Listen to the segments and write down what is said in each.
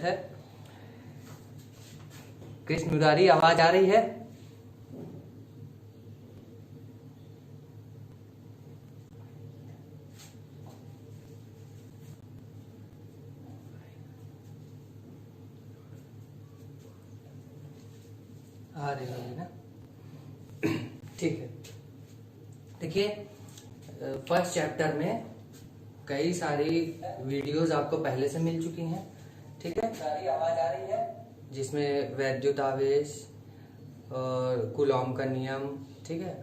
है। कृष्ण मुरारी आवाज आ रही है? आ रही है ना? ठीक है। देखिए, फर्स्ट चैप्टर में कई सारी वीडियोस आपको पहले से मिल चुकी हैं। ठीक है, सारी आवाज आ रही है, जिसमें वैद्युत आवेश और कूलॉम का नियम, ठीक है,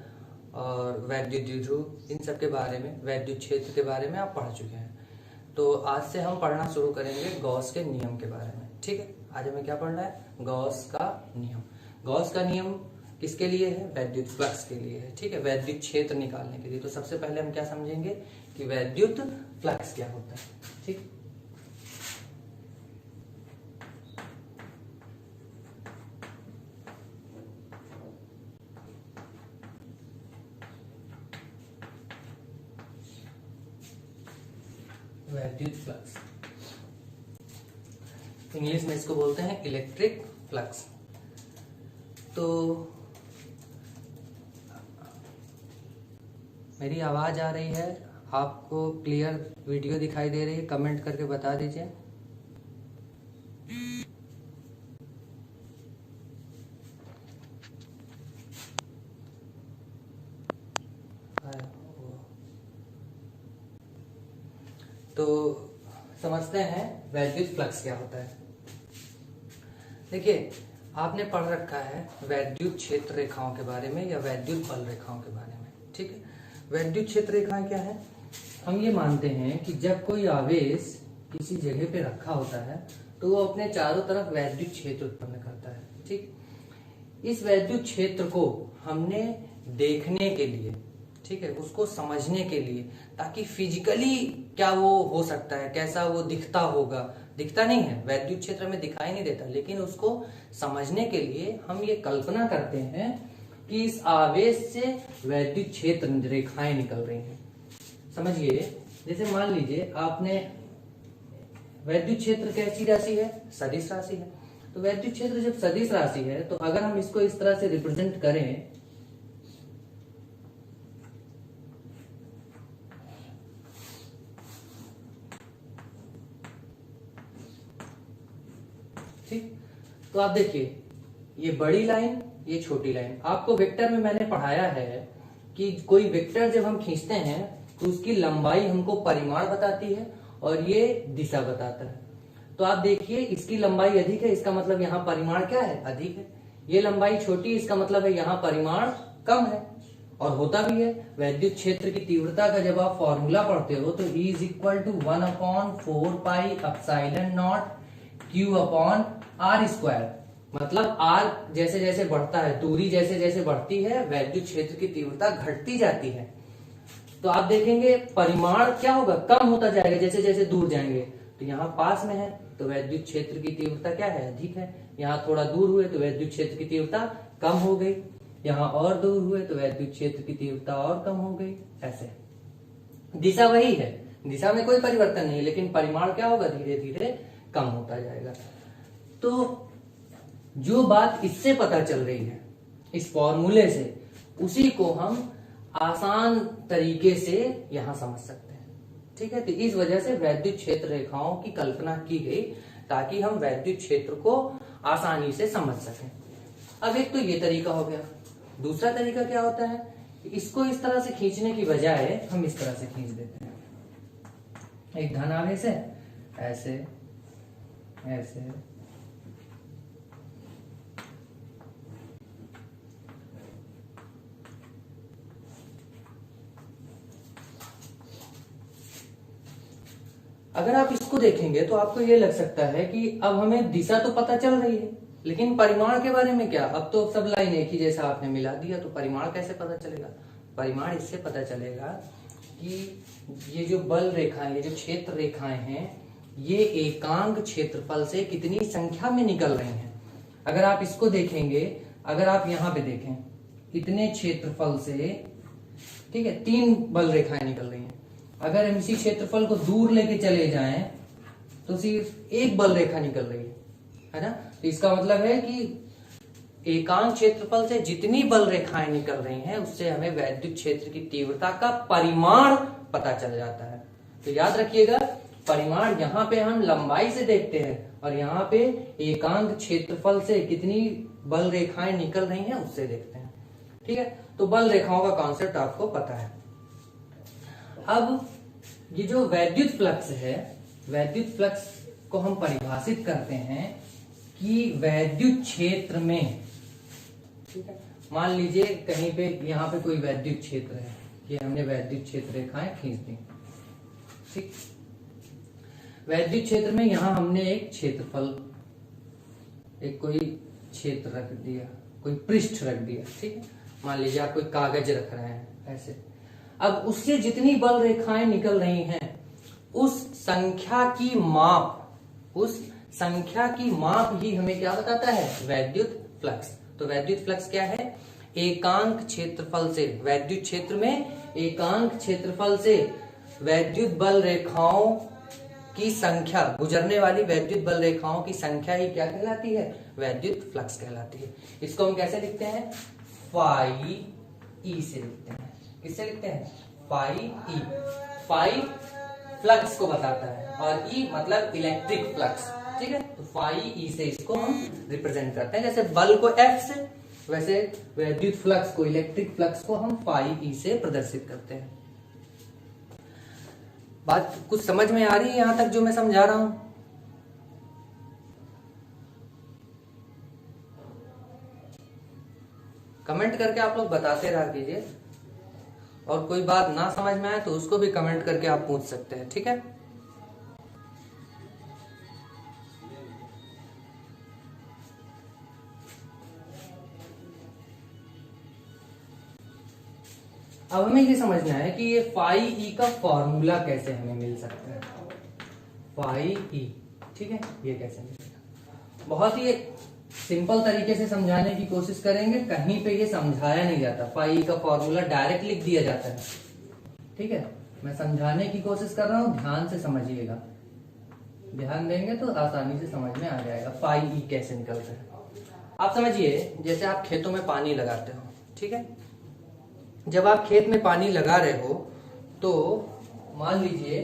और वैद्युत द्विध्रुव, इन सब के बारे में, वैद्युत क्षेत्र के बारे में आप पढ़ चुके हैं। तो आज से हम पढ़ना शुरू करेंगे गॉस के नियम के बारे में। ठीक है, आज हमें क्या पढ़ना है? गॉस का नियम। गॉस का नियम किसके लिए है? वैद्युत फ्लक्स के लिए है। ठीक है, वैद्युत क्षेत्र निकालने के लिए। तो सबसे पहले हम क्या समझेंगे कि वैद्युत फ्लक्स क्या होता है। ठीक, वैद्युत फ्लक्स, इंग्लिश में इसको बोलते हैं इलेक्ट्रिक फ्लक्स। तो मेरी आवाज आ रही है? आपको क्लियर वीडियो दिखाई दे रही है? कमेंट करके बता दीजिए। तो समझते हैं वैद्युत फ्लक्स क्या होता है। देखिए, आपने पढ़ रखा है वैद्युत क्षेत्र रेखाओं के बारे में या वैद्युत बल रेखाओं के बारे में। ठीक है, वैद्युत क्षेत्र रेखाएं क्या है? हम ये मानते हैं कि जब कोई आवेश किसी जगह पे रखा होता है तो वो अपने चारों तरफ वैद्युत क्षेत्र उत्पन्न करता है। ठीक, इस वैद्युत क्षेत्र को हमने देखने के लिए, ठीक है, उसको समझने के लिए, ताकि फिजिकली क्या वो हो सकता है, कैसा वो दिखता होगा, दिखता नहीं है, वैद्युत क्षेत्र में दिखाई नहीं देता, लेकिन उसको समझने के लिए हम ये कल्पना करते हैं कि इस आवेश से वैद्युत क्षेत्र रेखाएं निकल रही हैं। समझिए, जैसे मान लीजिए आपने, वैद्युत क्षेत्र कैसी राशि है? सदिश राशि है। तो वैद्युत क्षेत्र जब सदिश राशि है तो अगर हम इसको इस तरह से रिप्रेजेंट करें, ठीक, तो आप देखिए, ये बड़ी लाइन, ये छोटी लाइन। आपको वेक्टर में मैंने पढ़ाया है कि कोई वेक्टर जब हम खींचते हैं तो उसकी लंबाई हमको परिमाण बताती है और ये दिशा बताता है। तो आप देखिए, इसकी लंबाई अधिक है, इसका मतलब यहाँ परिमाण क्या है? अधिक है। ये लंबाई छोटी, इसका मतलब है यहाँ परिमाण कम है। और होता भी है, वैद्युत क्षेत्र की तीव्रता का जब आप फॉर्मूला पढ़ते हो तो E = 1/4πε0 Q/r²। मतलब r जैसे जैसे बढ़ता है, दूरी जैसे जैसे बढ़ती है, वैद्युत क्षेत्र की तीव्रता घटती जाती है। तो आप देखेंगे परिमाण क्या होगा? कम होता जाएगा जैसे जैसे दूर जाएंगे। तो यहाँ पास में है तो वैद्युत क्षेत्र की तीव्रता क्या है? अधिक है। यहाँ थोड़ा दूर हुए तो वैद्युत क्षेत्र की तीव्रता कम हो गई। यहाँ और दूर हुए तो वैद्युत क्षेत्र की तीव्रता और कम हो गई। ऐसे दिशा वही है, दिशा में कोई परिवर्तन नहीं है, लेकिन परिमाण क्या होगा? धीरे धीरे कम होता जाएगा। तो जो बात इससे पता चल रही है, इस फॉर्मूले से, उसी को हम आसान तरीके से यहां समझ सकते हैं। ठीक है, तो इस वजह से वैद्युत क्षेत्र रेखाओं की कल्पना की गई ताकि हम वैद्युत क्षेत्र को आसानी से समझ सकें। अब एक तो ये तरीका हो गया। दूसरा तरीका क्या होता है? इसको इस तरह से खींचने की बजाय हम इस तरह से खींच देते हैं। एक धन आवेश है, ऐसे ऐसे, अगर आप इसको देखेंगे तो आपको ये लग सकता है कि अब हमें दिशा तो पता चल रही है, लेकिन परिमाण के बारे में क्या? अब तो सब लाइन एक ही जैसा आपने मिला दिया, तो परिमाण कैसे पता चलेगा? परिमाण इससे पता चलेगा कि ये जो बल रेखाएं, ये जो क्षेत्र रेखाएं हैं, ये एकांक क्षेत्रफल से कितनी संख्या में निकल रही हैं। अगर आप इसको देखेंगे, अगर आप यहाँ पे देखें, इतने क्षेत्रफल से, ठीक है, 3 बल रेखाएं निकल रही हैं। अगर हम इसी क्षेत्रफल को दूर लेके चले जाएं तो सिर्फ एक बल रेखा निकल रही है ना। तो इसका मतलब है कि एकांक क्षेत्रफल से जितनी बल रेखाएं निकल रही हैं उससे हमें वैद्युत क्षेत्र की तीव्रता का परिमाण पता चल जाता है। तो याद रखिएगा, परिमाण यहाँ पे हम लंबाई से देखते हैं और यहाँ पे एकांक क्षेत्रफल से कितनी बल रेखाएं निकल रही हैं उससे देखते हैं। ठीक है, तो बल रेखाओं का कॉन्सेप्ट आपको पता है। अब ये जो वैद्युत फ्लक्स है, वैद्युत फ्लक्स को हम परिभाषित करते हैं कि वैद्युत क्षेत्र में, ठीक है, मान लीजिए कहीं पे यहाँ पे कोई वैद्युत क्षेत्र है, कि हमने वैद्युत क्षेत्र रेखाएं खींच दी। ठीक, वैद्युत क्षेत्र में यहाँ हमने एक क्षेत्रफल, एक कोई क्षेत्र रख दिया, कोई पृष्ठ रख दिया। ठीक है, मान लीजिए आप कोई कागज रख रहे हैं ऐसे। अब उससे जितनी बल रेखाएं निकल रही हैं उस संख्या की माप, उस संख्या की माप ही हमें क्या बताता है, वैद्युत फ्लक्स। तो वैद्युत फ्लक्स क्या है, एकांक क्षेत्रफल से, वैद्युत क्षेत्र में एकांक क्षेत्रफल से वैद्युत बल रेखाओं की संख्या, गुजरने वाली वैद्युत बल रेखाओं की संख्या ही क्या कहलाती है, वैद्युत फ्लक्स कहलाती है। इसको हम कैसे लिखते हैं, फाई ई से लिखते हैं। किससे लिखते हैं, फाई ई। फाई फ्लक्स को बताता है और ई मतलब इलेक्ट्रिक फ्लक्स। ठीक है, तो फाई ई से इसको हम रिप्रेजेंट करते हैं। जैसे बल को एफ से, वैसे वैद्युत फ्लक्स को, इलेक्ट्रिक फ्लक्स को हम फाई ई से प्रदर्शित करते हैं। बात कुछ समझ में आ रही है यहां तक जो मैं समझा रहा हूं? कमेंट करके आप लोग बताते रहा कीजिए, और कोई बात ना समझ में आए तो उसको भी कमेंट करके आप पूछ सकते हैं। ठीक है, अब हमें ये समझना है कि ये फाई ई का फॉर्मूला कैसे हमें मिल सकता है, फाई ई। ठीक है, ये कैसे मिलेगा, बहुत ही सिंपल तरीके से समझाने की कोशिश करेंगे। कहीं पे ये समझाया नहीं जाता, फाई ई का फॉर्मूला डायरेक्ट लिख दिया जाता है। ठीक है, मैं समझाने की कोशिश कर रहा हूं, ध्यान से समझिएगा। ध्यान देंगे तो आसानी से समझ में आ जाएगा फाई ई कैसे निकलता है। आप समझिए, जैसे आप खेतों में पानी लगाते हो। ठीक है, जब आप खेत में पानी लगा रहे हो तो मान लीजिए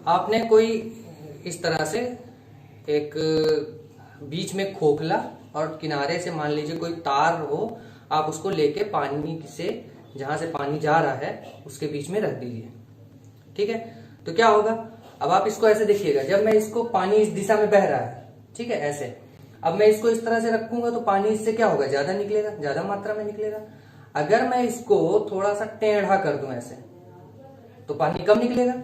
आपने कोई इस तरह से एक बीच में खोखला और किनारे से मान लीजिए कोई तार हो, आप उसको लेके पानी से, जहां से पानी जा रहा है उसके बीच में रख दीजिए। ठीक है, तो क्या होगा, अब आप इसको ऐसे देखिएगा, जब मैं इसको, पानी इस दिशा में बह रहा है, ठीक है, ऐसे, अब मैं इसको इस तरह से रखूंगा तो पानी इससे क्या होगा, ज्यादा निकलेगा, ज्यादा मात्रा में निकलेगा। अगर मैं इसको थोड़ा सा टेढ़ा कर दूं ऐसे, तो पानी कम निकलेगा।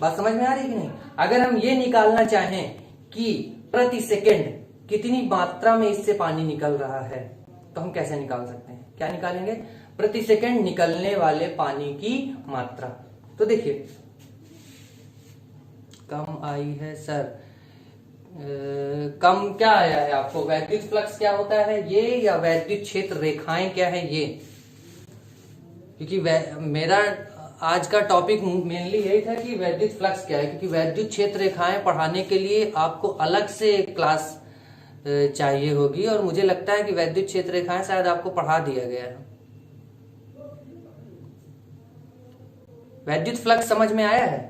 बात समझ में आ रही है कि नहीं? अगर हम ये निकालना चाहें कि प्रति सेकेंड कितनी मात्रा में इससे पानी निकल रहा है, तो हम कैसे निकाल सकते हैं, क्या निकालेंगे, प्रति सेकेंड निकलने वाले पानी की मात्रा। तो देखिए, कम आई है सर, कम क्या आया है आपको, वैद्युत फ्लक्स क्या होता है ये, या वैद्युत क्षेत्र रेखाएं क्या है ये? क्योंकि मेरा आज का टॉपिक मेनली यही था कि वैद्युत फ्लक्स क्या है, क्योंकि वैद्युत क्षेत्र रेखाएं पढ़ाने के लिए आपको अलग से एक क्लास चाहिए होगी, और मुझे लगता है कि वैद्युत क्षेत्र रेखाएं शायद आपको पढ़ा दिया गया है। वैद्युत फ्लक्स समझ में आया है?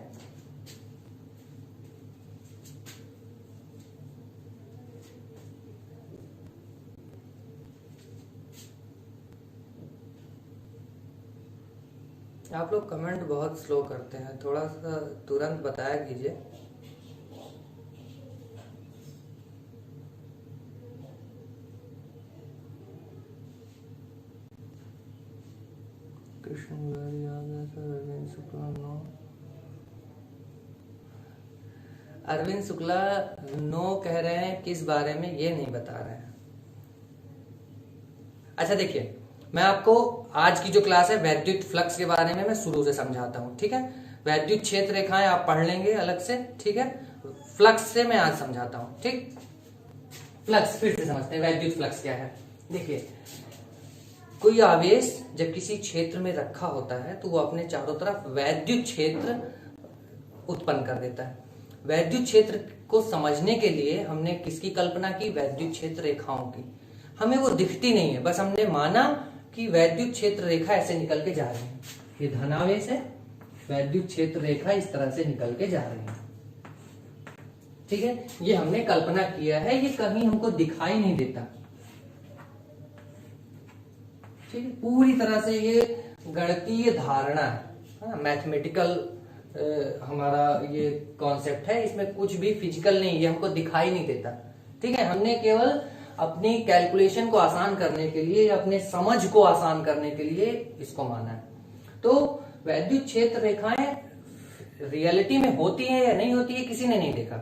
आप लोग कमेंट बहुत स्लो करते हैं, थोड़ा सा तुरंत बताया कीजिए। कृष्ण अरविंद शुक्ला नो कह रहे हैं, किस बारे में ये नहीं बता रहे हैं। अच्छा देखिए, मैं आपको आज की जो क्लास है वैद्युत फ्लक्स के बारे में मैं शुरू से समझाता हूं। ठीक है, वैद्युत क्षेत्र रेखाएं आप पढ़ लेंगे अलग से। ठीक है, फ्लक्स से मैं आज समझाता हूं। ठीक, फ्लक्स फिर से समझते हैं, वैद्युत फ्लक्स क्या है। देखिए, कोई आवेश जब किसी क्षेत्र में रखा होता है तो वो अपने चारों तरफ वैद्युत क्षेत्र उत्पन्न कर देता है। वैद्युत क्षेत्र को समझने के लिए हमने किसकी कल्पना की? वैद्युत क्षेत्र रेखाओं की। हमें वो दिखती नहीं है, बस हमने माना कि वैद्युत क्षेत्र रेखा ऐसे निकल के जा रही है। ये धनावेश है, वैद्युत क्षेत्र रेखा इस तरह से निकल के जा रही है। ठीक है, ये हमने कल्पना किया है, ये कहीं हमको दिखाई नहीं देता। ठीक है, पूरी तरह से ये गणितीय धारणा है, मैथमेटिकल हमारा ये कॉन्सेप्ट है, इसमें कुछ भी फिजिकल नहीं, ये हमको दिखाई नहीं देता। ठीक है, हमने केवल अपनी कैलकुलेशन को आसान करने के लिए, अपने समझ को आसान करने के लिए इसको माना है। तो वैद्युत क्षेत्र रेखाएं रियलिटी में होती है या नहीं होती है किसी ने नहीं देखा,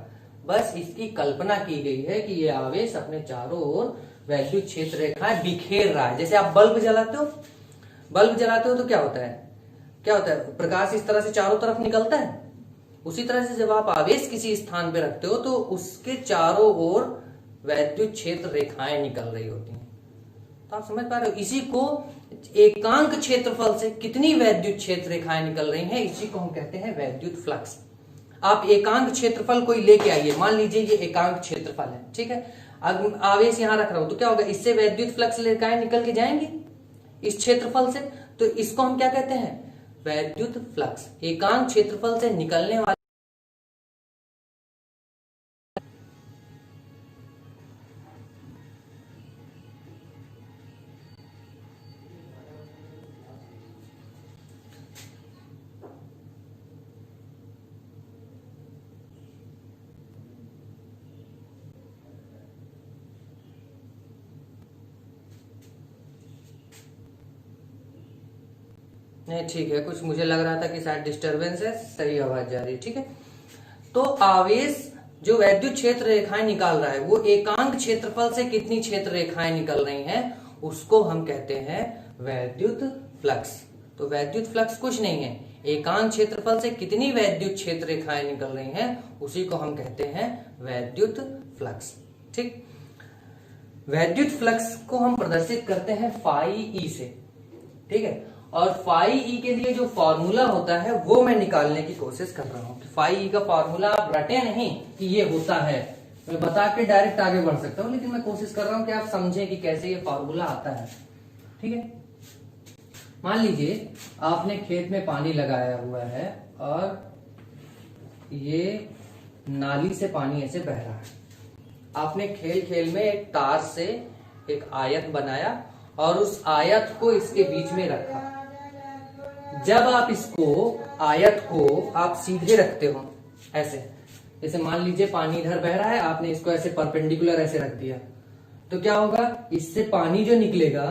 बस इसकी कल्पना की गई है कि ये आवेश अपने चारों ओर वैद्युत क्षेत्र रेखाएं बिखेर रहा है। जैसे आप बल्ब जलाते हो तो क्या होता है, प्रकाश इस तरह से चारों तरफ निकलता है। उसी तरह से जब आप आवेश किसी स्थान पे रखते हो तो उसके चारों ओर वैद्युत क्षेत्र रेखाएं निकल रही होती हैं। तो आप समझ पा रहे हो, इसी को एकांक क्षेत्रफल से कितनी वैद्युत क्षेत्र रेखाएं निकल रही हैं, इसी को हम कहते हैं वैद्युत फ्लक्स। आप एकांक क्षेत्रफल कोई लेके आइए, मान लीजिए ये एकांक क्षेत्रफल है, ठीक है, अब आवेश यहां रख रहा हूं तो क्या होगा, इससे वैद्युत फ्लक्स रेखाएं निकल के जाएंगी इस क्षेत्रफल से। तो इसको हम क्या कहते हैं, वैद्युत फ्लक्स। एकांक क्षेत्रफल से निकलने वाले नहीं, ठीक है, कुछ मुझे लग रहा था कि शायद डिस्टरबेंस है, सही आवाज जा रही है। ठीक है, तो आवेश जो वैद्युत क्षेत्र रेखाएं निकाल रहा है वो एकांक क्षेत्रफल से कितनी क्षेत्र रेखाएं निकल रही हैं उसको हम कहते हैं वैद्युत फ्लक्स। तो वैद्युत फ्लक्स कुछ नहीं है, एकांक क्षेत्रफल से कितनी वैद्युत क्षेत्र रेखाएं निकल रही हैं उसी को हम कहते हैं वैद्युत फ्लक्स। ठीक, वैद्युत फ्लक्स को हम प्रदर्शित करते हैं फाई ई से। ठीक है, और फाई ई के लिए जो फॉर्मूला होता है वो मैं निकालने की कोशिश कर रहा हूं कि फाई ई का फॉर्मूला आप रटे नहीं कि ये होता है, मैं बता के डायरेक्ट आगे बढ़ सकता हूं, लेकिन मैं कोशिश कर रहा हूं कि आप समझें कि कैसे ये फॉर्मूला आता है। ठीक है, मान लीजिए आपने खेत में पानी लगाया हुआ है और ये नाली से पानी ऐसे बह रहा है। आपने खेल खेल में एक तार से एक आयत बनाया और उस आयत को इसके बीच में रखा। जब आप इसको आयत को आप सीधे रखते हो ऐसे, जैसे मान लीजिए पानी इधर बह रहा है, आपने इसको ऐसे परपेंडिकुलर ऐसे रख दिया, तो क्या होगा, इससे पानी जो निकलेगा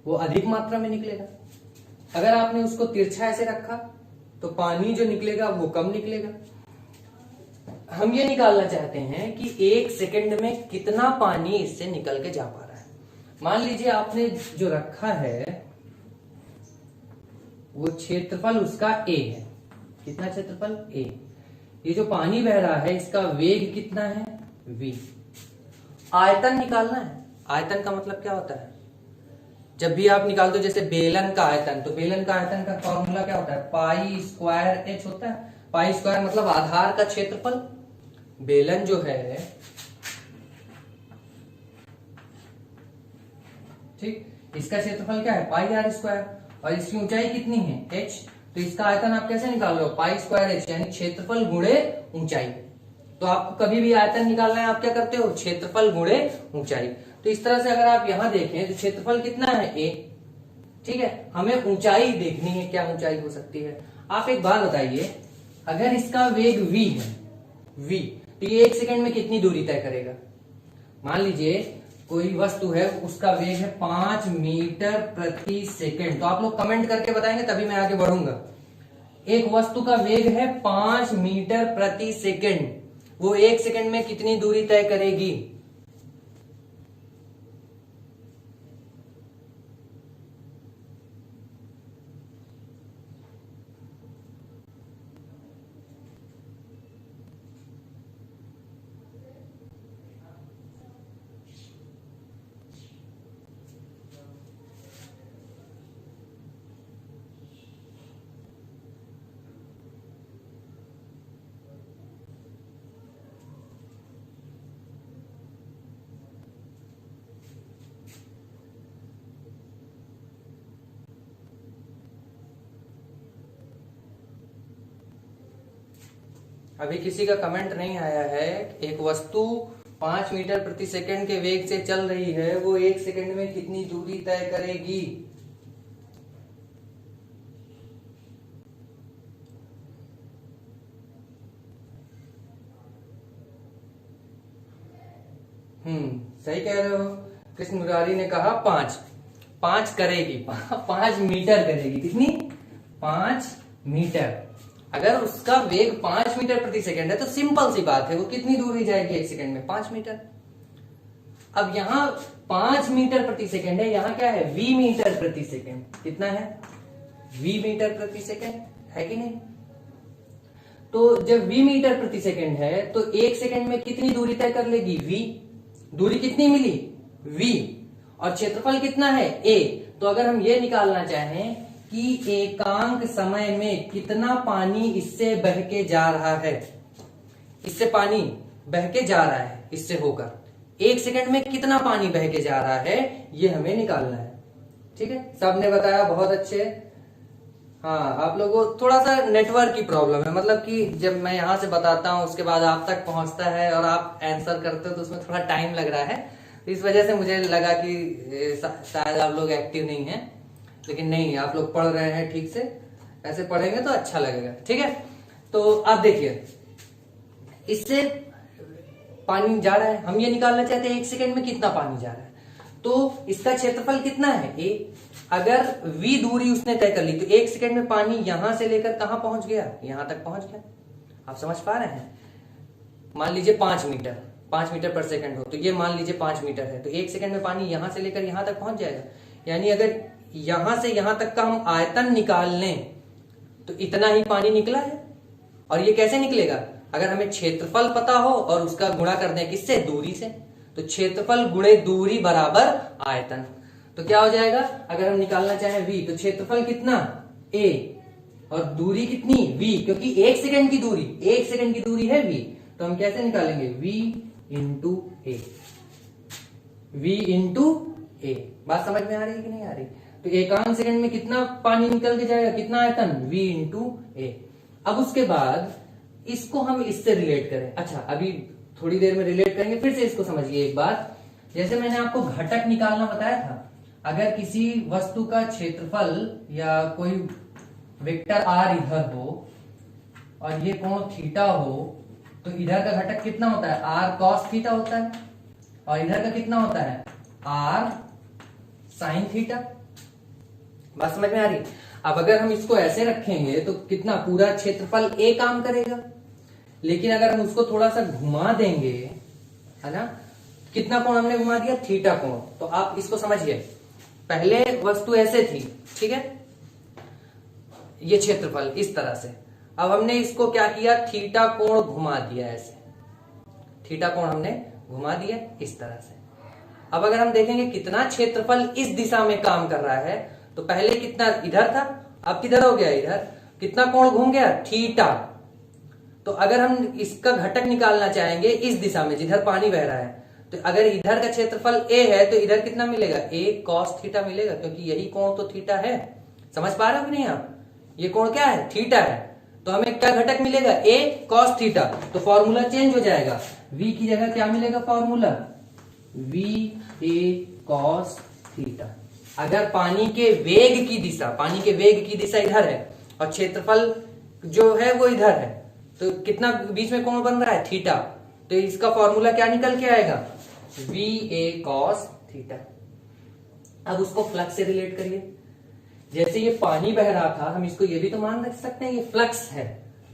वो अधिक मात्रा में निकलेगा। अगर आपने उसको तिरछा ऐसे रखा तो पानी जो निकलेगा वो कम निकलेगा। हम ये निकालना चाहते हैं कि 1 सेकंड में कितना पानी इससे निकल के जा पा रहा है। मान लीजिए आपने जो रखा है वो क्षेत्रफल उसका a है। कितना क्षेत्रफल? a। ये जो पानी बह रहा है इसका वेग कितना है? v। आयतन निकालना है। आयतन का मतलब क्या होता है, जब भी आप निकालते हो जैसे बेलन का आयतन, तो बेलन का आयतन का फॉर्मूला क्या होता है, पाई स्क्वायर h होता है। पाई स्क्वायर मतलब आधार का क्षेत्रफल। बेलन जो है, ठीक, इसका क्षेत्रफल क्या है, पाई आर स्क्वायर, और इसकी ऊंचाई कितनी है, h। तो इसका आयतन आप कैसे निकाल रहे हो, पाई स्क्वायर h, यानी क्षेत्रफल गुणे ऊंचाई। तो आपको कभी भी आयतन निकालना है, आप क्या करते हो, क्षेत्रफल गुणे ऊंचाई। तो इस तरह से अगर आप यहां देखें तो क्षेत्रफल कितना है, a। ठीक है, हमें ऊंचाई देखनी है, क्या ऊंचाई हो सकती है। आप एक बात बताइए, अगर इसका वेग v है, v, तो ये 1 सेकंड में कितनी दूरी तय करेगा। मान लीजिए कोई वस्तु है, उसका वेग है 5 मीटर प्रति सेकंड, तो आप लोग कमेंट करके बताएंगे तभी मैं आगे बढ़ूंगा। एक वस्तु का वेग है 5 मीटर प्रति सेकंड, वो 1 सेकंड में कितनी दूरी तय करेगी। अभी किसी का कमेंट नहीं आया है। एक वस्तु 5 मीटर प्रति सेकंड के वेग से चल रही है, वो 1 सेकंड में कितनी दूरी तय करेगी? सही कह रहे हो। कृष्ण मुरारी ने कहा 5 करेगी, 5 मीटर करेगी। कितनी? 5 मीटर। अगर उसका वेग 5 मीटर प्रति सेकंड है तो सिंपल सी बात है, वो कितनी दूरी जाएगी 1 सेकंड में? 5 मीटर। अब यहाँ 5 मीटर प्रति सेकंड है, यहाँ क्या है? v मीटर प्रति सेकंड। कितना है? v मीटर प्रति सेकंड है कि नहीं? तो जब v मीटर प्रति सेकंड है तो 1 सेकंड में कितनी दूरी तय कर लेगी? v। दूरी कितनी मिली? v। और क्षेत्रफल कितना है? a। तो अगर हम ये निकालना चाहें कि एकांक समय में कितना पानी इससे बह के जा रहा है, इससे पानी बह के जा रहा है, इससे होकर 1 सेकंड में कितना पानी बह के जा रहा है, ये हमें निकालना है। ठीक है, सबने बताया, बहुत अच्छे। हाँ, आप लोगों को थोड़ा सा नेटवर्क की प्रॉब्लम है, मतलब कि जब मैं यहां से बताता हूं उसके बाद आप तक पहुंचता है और आप आंसर करते हो तो उसमें थोड़ा टाइम लग रहा है। तो इस वजह से मुझे लगा कि शायद आप लोग एक्टिव नहीं हैं, लेकिन नहीं, आप लोग पढ़ रहे हैं ठीक से। ऐसे पढ़ेंगे तो अच्छा लगेगा। ठीक है, तो आप देखिए, इससे पानी जा रहा है, हम ये निकालना चाहते हैं 1 सेकंड में कितना पानी जा रहा है। तो इसका क्षेत्रफल कितना है? a। अगर v दूरी उसने तय कर ली तो 1 सेकंड में पानी यहां से लेकर कहां पहुंच गया? यहां तक पहुंच गया। आप समझ पा रहे हैं? मान लीजिए 5 मीटर पर सेकंड हो, तो ये मान लीजिए 5 मीटर है, तो 1 सेकंड में पानी यहां से लेकर यहां तक पहुंच जाएगा। यानी अगर यहां से यहां तक का हम आयतन निकाल लें तो इतना ही पानी निकला है। और ये कैसे निकलेगा? अगर हमें क्षेत्रफल पता हो और उसका गुणा कर दें किससे? दूरी से। तो क्षेत्रफल गुणे दूरी बराबर आयतन। तो क्या हो जाएगा? अगर हम निकालना चाहें v, तो क्षेत्रफल कितना? a और दूरी कितनी? v, क्योंकि 1 सेकंड की दूरी है v। तो हम कैसे निकालेंगे? v into a। v into a। बात समझ में आ रही है कि नहीं आ रही? तो एकांक सेकंड में कितना पानी निकल के जाएगा? कितना आयतन? v into a। अब उसके बाद इसको हम इससे रिलेट करें। अच्छा, अभी थोड़ी देर में रिलेट करेंगे, फिर से इसको समझिए एक बात। जैसे मैंने आपको घटक निकालना बताया था, अगर किसी वस्तु का क्षेत्रफल या कोई वेक्टर r इधर हो और ये कोण थीटा हो, तो इधर का घटक कितना होता है? r cos थीटा होता है, और इधर का कितना होता है? r sin theta. बात समझ में आ रही? अब अगर हम इसको ऐसे रखेंगे तो कितना पूरा क्षेत्रफल a काम करेगा, लेकिन अगर हम उसको थोड़ा सा घुमा देंगे, है ना, कितना कोण हमने घुमा दिया? थीटा कोण। तो आप इसको समझिए, पहले वस्तु ऐसे थी, ठीक है, ये क्षेत्रफल इस तरह से। अब हमने इसको क्या किया? थीटा कोण घुमा दिया, ऐसे थीटा कोण हमने घुमा दिया इस तरह से। अब अगर हम देखेंगे कितना क्षेत्रफल इस दिशा में काम कर रहा है, तो पहले कितना इधर था, अब किधर हो गया? इधर। कितना कोण घूम गया? थीटा। तो अगर हम इसका घटक निकालना चाहेंगे इस दिशा में जिधर पानी बह रहा है, तो अगर इधर का क्षेत्रफल a है तो इधर कितना मिलेगा? a cos थीटा मिलेगा, क्योंकि यही कोण तो थीटा है। समझ पा रहे हो कि नहीं आप? ये कोण क्या है? थीटा है। तो हमें क्या घटक मिलेगा? a cos theta. तो फॉर्मूला चेंज हो जाएगा, v की जगह क्या मिलेगा formula? v a cos theta. अगर पानी के वेग की दिशा इधर है और क्षेत्रफल जो है वो इधर है, तो कितना बीच में कोण बन रहा है? थीटा। तो इसका फॉर्मूला क्या निकल के आएगा? v a cos theta. अब उसको फ्लक्स से रिलेट करिए। जैसे ये पानी बह रहा था, हम इसको ये भी तो मान रख सकते हैं ये फ्लक्स है,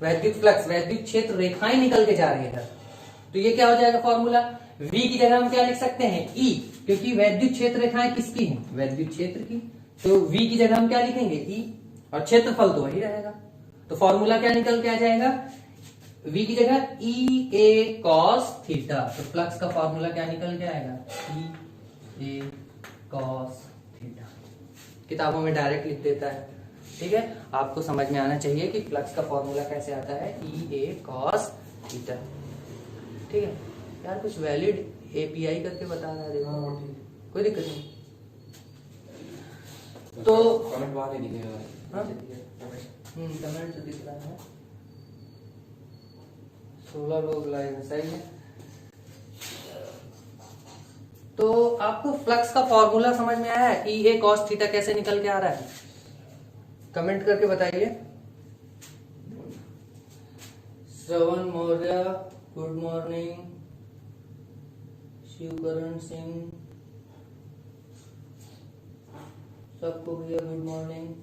वैद्युत फ्लक्स, वैद्युत क्षेत्र रेखाएं निकल के जा रही है इधर। तो ये क्या हो जाएगा फॉर्मूला? v की जगह हम क्या लिख सकते हैं? e, क्योंकि वैद्युत क्षेत्र रेखाएं किसकी हैं? वैद्युत क्षेत्र की। तो v की जगह हम क्या लिखेंगे? e, और क्षेत्रफल तो वही रहेगा। तो फॉर्मूला क्या निकल के आ जाएगा? v की जगह e a cos थीटा। तो फ्लक्स का फॉर्मूला क्या निकल के आएगा? e a cos theta. किताबों में डायरेक्ट लिख देता है, ठीक है। आपको समझ में आना चाहिए कि फ्लक्स का फॉर्मूला कैसे आता है? e a cos थीटा, ठीक है। यार कुछ वैलिड एपीआई करके बता रहा है, देखो कोई दिक्कत नहीं। तो कमेंट वहां नहीं दिखेगा, कमेंट तो दिख रहा है। 16 लोग लाइव है, सही है। तो आपको फ्लक्स का फॉर्मूला समझ में आया है? ई ए कॉस थीटा कैसे निकल के आ रहा है, कमेंट करके बताइए। श्रवण मौर्य गुड मॉर्निंग, शिवकरण सिंह सबको भैया गुड मॉर्निंग।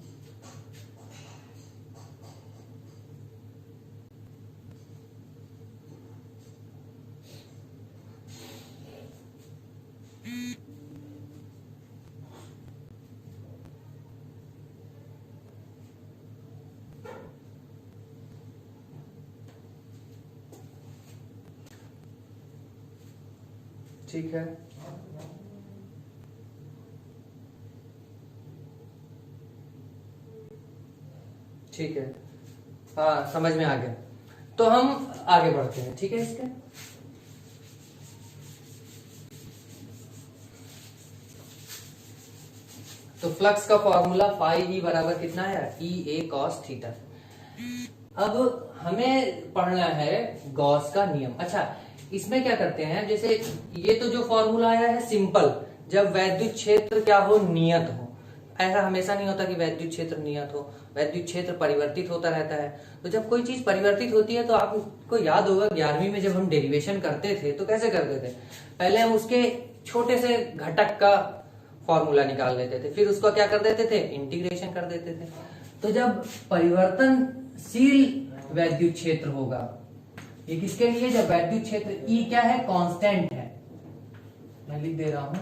ठीक है, ठीक है, हाँ समझ में आ गया। तो हम आगे बढ़ते हैं, ठीक है। इसके तो फ्लक्स का फॉर्मूला फाई ई बराबर कितना है, ई ए कॉस थीटा। अब हमें पढ़ना है गॉस का नियम। अच्छा, इसमें क्या करते हैं, जैसे ये तो जो फॉर्मूला आया है सिंपल, जब वैद्युत क्षेत्र क्या हो, नियत हो। ऐसा हमेशा नहीं होता कि वैद्युत क्षेत्र नियत हो, वैद्युत क्षेत्र परिवर्तित होता रहता है। तो जब कोई चीज परिवर्तित होती है तो आपको याद होगा 11वीं में जब हम डेरिवेशन करते थे तो कैसे करते थे, पहले हम उसके छोटे से घटक का फॉर्मूला निकाल लेते थे, फिर उसको क्या कर देते थे, इंटीग्रेशन कर देते थे। तो जब परिवर्तनशील वैद्युत क्षेत्र होगा, ये किसके लिए, जब वैद्युत क्षेत्र ई क्या है, कांस्टेंट है, मैं लिख दे रहा हूं,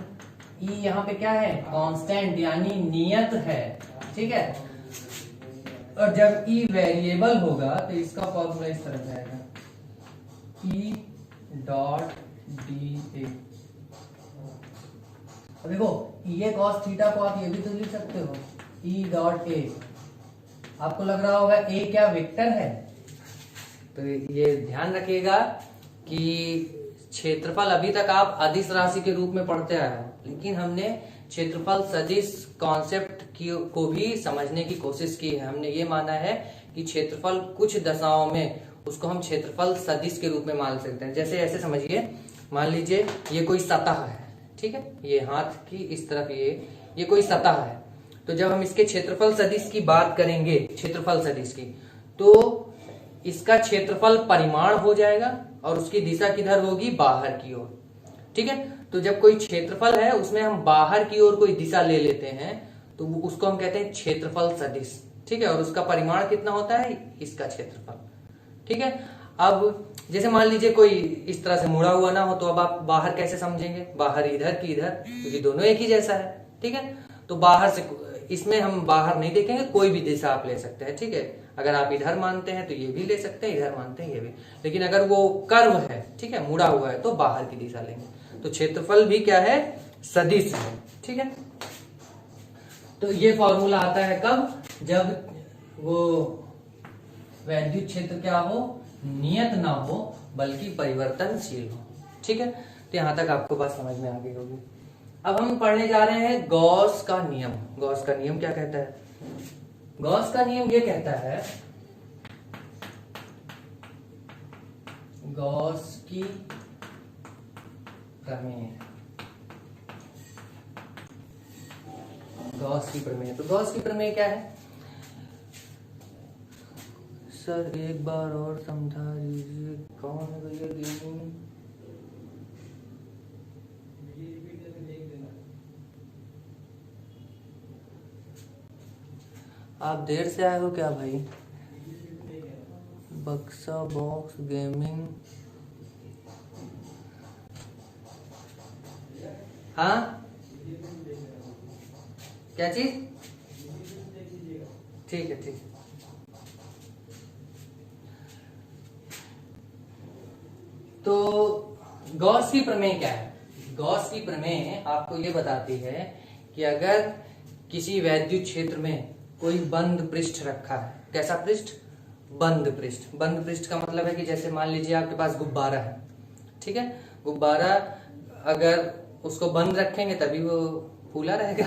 ई यहाँ पे क्या है, कांस्टेंट यानी नियत है, ठीक है। और जब ई वेरिएबल होगा तो इसका फॉर्मूला इस तरह जाएगा, ई डॉट डी ए। देखो ये कॉस थीटा को आप ये भी तो लिख सकते हो, ई डॉट ए। आपको लग रहा होगा ए क्या वेक्टर है, तो ये ध्यान रखिएगा कि क्षेत्रफल अभी तक आप अदिश राशि के रूप में पढ़ते आए हो, लेकिन हमने क्षेत्रफल सदिश कॉन्सेप्ट को भी समझने की कोशिश की है। हमने ये माना है कि क्षेत्रफल कुछ दशाओं में उसको हम क्षेत्रफल सदिश के रूप में मान सकते हैं। जैसे ऐसे समझिए, मान लीजिए ये कोई सतह है, ठीक है, ये हाथ की इस तरफ ये कोई सतह है। तो जब हम इसके क्षेत्रफल सदिश की बात करेंगे, क्षेत्रफल सदिश की, तो इसका क्षेत्रफल परिमाण हो जाएगा और उसकी दिशा किधर होगी, बाहर की ओर, ठीक है। तो जब कोई क्षेत्रफल है उसमें हम बाहर की ओर कोई दिशा ले लेते हैं तो उसको हम कहते हैं क्षेत्रफल सदिश, ठीक है। और उसका परिमाण कितना होता है, इसका क्षेत्रफल, ठीक है। अब जैसे मान लीजिए कोई इस तरह से मुड़ा हुआ ना हो, तो अब आप बाहर कैसे समझेंगे, बाहर इधर की इधर, क्योंकि दोनों एक ही जैसा है, ठीक है। तो बाहर से, इसमें हम बाहर नहीं देखेंगे, कोई भी दिशा आप ले सकते हैं, ठीक है। अगर आप इधर मानते हैं तो ये भी ले सकते हैं, इधर मानते हैं ये भी, लेकिन अगर वो कर्व है, ठीक है, मुड़ा हुआ है, तो बाहर की दिशा लेंगे। तो क्षेत्रफल भी क्या है, सदिश है, ठीक है। तो ये फॉर्मूला आता है कब, जब वो वैद्युत क्षेत्र क्या हो, नियत ना हो बल्कि परिवर्तनशील हो, ठीक है। तो यहां तक आपको बात समझ में आ गई होगी। अब हम पढ़ने जा रहे हैं गॉस का नियम। गॉस का नियम क्या कहता है, गॉस का नियम ये कहता है, गॉस की प्रमेय, गॉस की प्रमेय। तो गॉस की प्रमेय क्या है, सर एक बार और समझा दीजिए, कौन है भैया गेमिंग, आप देर से आए हो क्या भाई, बक्सा बॉक्स गेमिंग, हाँ क्या चीज, ठीक है, ठीक है। तो गॉस की प्रमेय क्या है, गॉस की प्रमेय आपको ये बताती है कि अगर किसी वैद्युत क्षेत्र में कोई बंद पृष्ठ रखा है, कैसा पृष्ठ, बंद पृष्ठ। बंद पृष्ठ का मतलब है कि जैसे मान लीजिए आपके पास गुब्बारा है, ठीक है, गुब्बारा अगर उसको बंद रखेंगे तभी वो फूला रहेगा,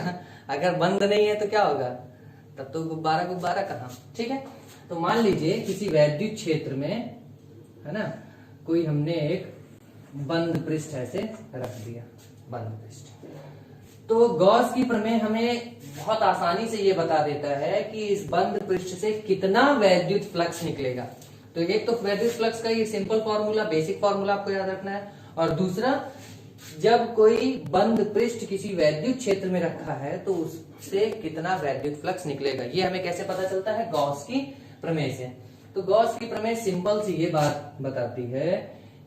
अगर बंद नहीं है तो क्या होगा, तब तो गुब्बारा गुब्बारा कहाँ, ठीक है। तो मान लीजिए किसी वैद्युत क्षेत्र में, है ना, कोई हमने एक बंद पृष्ठ ऐसे रख दिया, बंद पृष्ठ। तो गॉस की प्रमेय हमें बहुत आसानी से ये बता देता है कि इस बंद पृष्ठ से कितना वैद्युत फ्लक्स निकलेगा। तो एक तो वैद्युत फ्लक्स का ये सिंपल फॉर्मूला, बेसिक फॉर्मूला आपको याद रखना है, और दूसरा जब कोई बंद पृष्ठ किसी वैद्युत क्षेत्र में रखा है तो उससे कितना वैद्युत फ्लक्स निकलेगा, ये हमें कैसे पता चलता है, गॉस की प्रमेय से। तो गॉस की प्रमेय सिंपल सी ये बात बताती है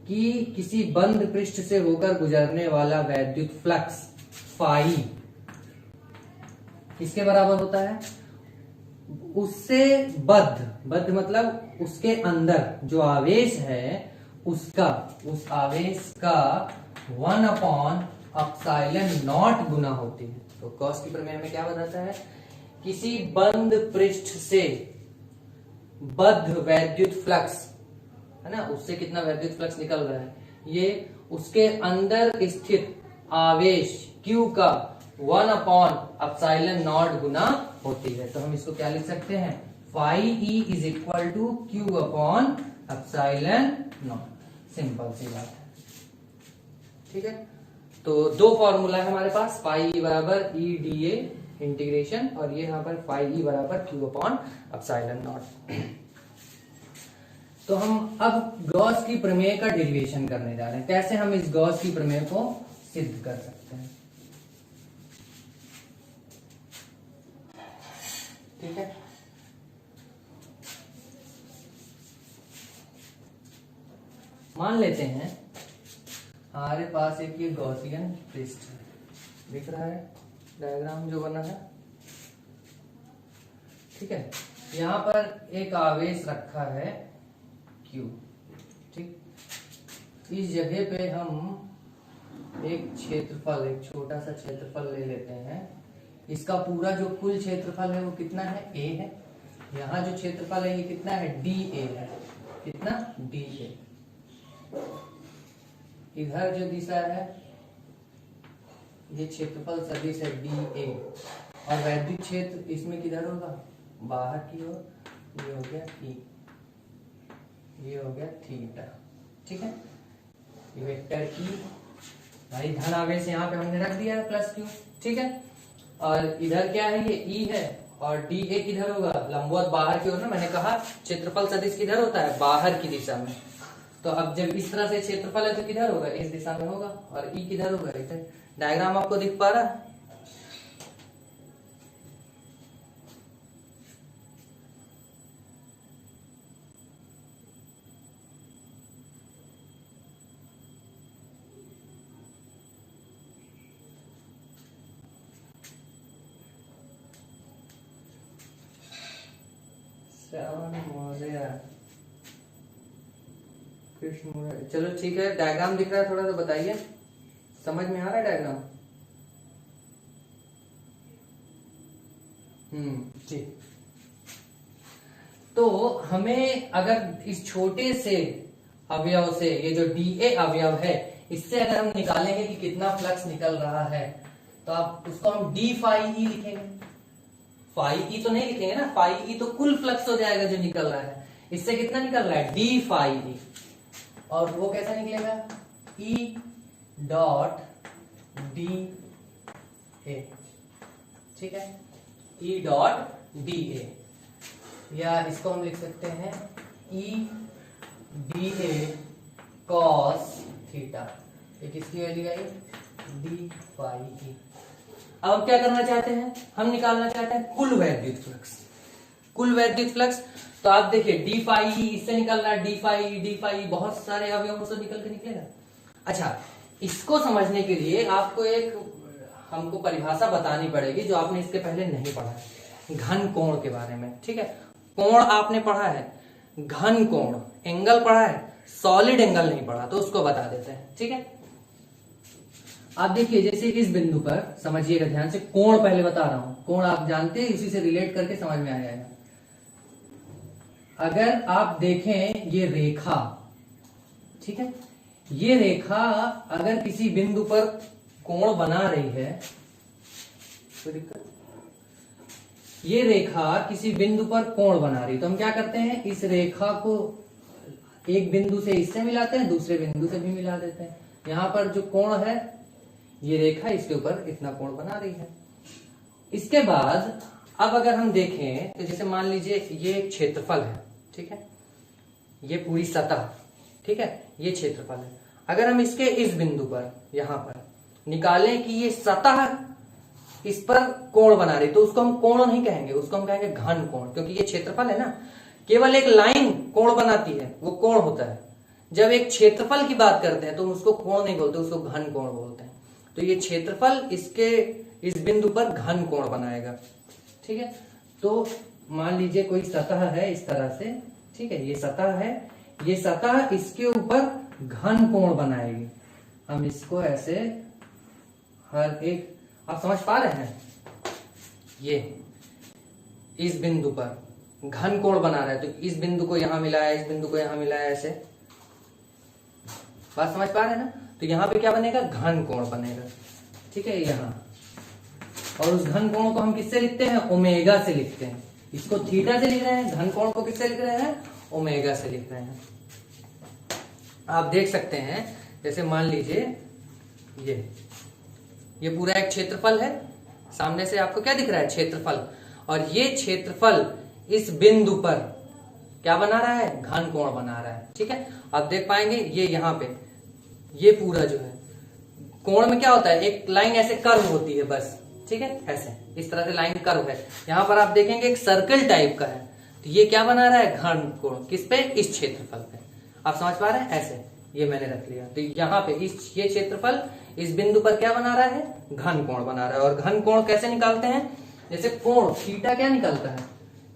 कि किसी बंद पृष्ठ से होकर गुजरने वाला वैद्युत फ्लक्स फाई किसके बराबर होता है, उससे बद्ध मतलब उसके अंदर जो आवेश है उसका, उस आवेश का 1/ε0 गुना होती है। तो गॉस की प्रमेय में क्या बताता है, किसी बंद पृष्ठ से बद्ध वैद्युत फ्लक्स है ना, उससे कितना वैद्युत फ्लक्स निकल रहा है, ये उसके अंदर स्थित आवेश Q का 1/ε0 गुना होती है। तो हम इसको क्या लिख सकते हैं, phi E is equal to Q/ε0। Simple सी बात है, ठीक है। तो दो फॉर्मूला है हमारे पास, फाई E बराबर EdA इंटीग्रेशन, और ये यहाँ पर फाई E बराबर Q/ε0। तो हम अब गॉस की प्रमेय का डेरिवेशन करने जा रहे हैं। कैसे हम इस गॉस की प्रमेय को सिद्ध कर सकते हैं, ठीक है। मान लेते हैं हमारे पास एक ये गॉसियन पृष्ठ है, दिख रहा है डायग्राम जो बना है, ठीक है। यहां पर एक आवेश रखा है Q, ठीक। इस जगह पे हम एक क्षेत्रफल, एक छोटा सा क्षेत्रफल ले लेते हैं। इसका पूरा जो कुल क्षेत्रफल है वो कितना है, A है। यहाँ जो क्षेत्रफल है ये कितना है, DA है। कितना, DA। इधर जो दिशा है ये क्षेत्रफल सदिश है DA, और वैद्युत क्षेत्र इसमें किधर होगा, बाहर की ओर। ये हो गया E, ये हो गया थीटा, ठीक है। ये वेक्टर E, भाई धन आवेश यहाँ पे हमने रख दिया है +Q, ठीक है। और इधर क्या है, ये E है, और DA किधर होगा, लंबवत बाहर की ओर ना। मैंने कहा क्षेत्रफल सदिश किधर होता है, बाहर की दिशा में। तो अब जब इस तरह से क्षेत्रफल है तो किधर होगा, इस दिशा में होगा, और E किधर होगा, इधर। डायग्राम आपको दिख पा रहा है, कृष्ण। चलो ठीक है, डायग्राम दिख रहा है, थोड़ा सा बताइए, समझ में आ रहा है डायग्राम? ठीक। तो हमें अगर इस छोटे से अवयव से, ये जो DA अवयव है, इससे अगर हम निकालेंगे कि कितना फ्लक्स निकल रहा है, तो आप उसको हम d फाई E लिखेंगे। फाई E तो नहीं लिखेंगे ना, फाई E तो कुल फ्लक्स हो जाएगा जो निकल रहा है। इससे कितना निकल रहा है, d फाई E, और वो कैसा निकलेगा, E डॉट DA, ठीक है। E डॉट DA, या इसको हम लिख सकते हैं E DA cos थीटा। ये किसकी वैल्यू आई, d फाई E। अब हम क्या करना चाहते हैं, हम निकालना चाहते हैं कुल वैद्युत फ्लक्स, कुल वैद्युत फ्लक्स। तो आप देखिए d फाई E इससे निकल रहा है, d फाई बहुत सारे अवयवों से निकल के निकलेगा। अच्छा, इसको समझने के लिए आपको एक हमको परिभाषा बतानी पड़ेगी जो आपने इसके पहले नहीं पढ़ा है, घन कोण के बारे में, ठीक है। कोण आपने पढ़ा है, घन कोण, एंगल पढ़ा है, सॉलिड एंगल नहीं पढ़ा, तो उसको बता देते हैं, ठीक है। आप देखिए, जैसे इस बिंदु पर समझिएगा ध्यान से, कोण पहले बता रहा हूं, कोण आप जानते हैं, उसी से रिलेट करके समझ में आ जाएगा। अगर आप देखें ये रेखा, ठीक है, ये रेखा अगर किसी बिंदु पर कोण बना रही है, कोई दिक्कत, ये रेखा किसी बिंदु पर कोण बना रही, तो हम क्या करते हैं, इस रेखा को एक बिंदु से इससे मिलाते हैं, दूसरे बिंदु से भी मिला देते हैं। यहाँ पर जो कोण है, ये रेखा इसके ऊपर इतना कोण बना रही है। इसके बाद अब अगर हम देखें तो जैसे मान लीजिए ये क्षेत्रफल है, ठीक है, ये पूरी सतह, ठीक है, ये क्षेत्रफल है। अगर हम इसके इस बिंदु पर यहां पर निकालें कि ये सतह इस पर कोण बना रही, तो उसको हम कोण नहीं कहेंगे, उसको हम कहेंगे घन कोण, क्योंकि ये क्षेत्रफल है ना। केवल एक लाइन कोण बनाती है, वो कोण होता है। जब एक क्षेत्रफल की बात करते हैं तो उसको कोण नहीं बोलते, उसको घन कोण बोलते हैं। तो ये क्षेत्रफल इसके इस बिंदु पर घन कोण बनाएगा, ठीक है। तो मान लीजिए कोई सतह है इस तरह से, ठीक है, ये सतह है, ये सतह इसके ऊपर घन कोण बनाएगी। हम इसको ऐसे हर एक, आप समझ पा रहे हैं, ये इस बिंदु पर घन कोण बना रहा है, तो इस बिंदु को यहां मिलाया, इस बिंदु को यहां मिलाया, ऐसे बात समझ पा रहे हैं ना। तो यहां पे क्या बनेगा, घन कोण बनेगा, ठीक है, यहां। और उस घन कोण को हम किससे लिखते हैं, ओमेगा से लिखते हैं। इसको थीटा से लिख रहे हैं, घन कोण को किससे लिख रहे हैं, ओमेगा से लिख रहे हैं। आप देख सकते हैं, जैसे मान लीजिए ये पूरा एक क्षेत्रफल है, सामने से आपको क्या दिख रहा है, क्षेत्रफल, और ये क्षेत्रफल इस बिंदु पर क्या बना रहा है, घन कोण बना रहा है, ठीक है। आप देख पाएंगे ये यहाँ पे ये पूरा जो है कोण में क्या होता है, एक लाइन ऐसे कर्व होती है बस, ठीक है, ऐसे इस तरह से लाइन कर्व है। यहाँ पर आप देखेंगे एक सर्कल टाइप का है, तो ये क्या बना रहा है, घन कोण, किस पे, इस क्षेत्रफल पे। आप समझ पा रहे हैं, ऐसे ये मैंने रख लिया। तो यहाँ पे ये क्षेत्रफल इस बिंदु पर क्या बना रहा है, घन कोण बना रहा है। और घन कोण कैसे निकालते हैं, जैसे कोण थीटा क्या निकलता है,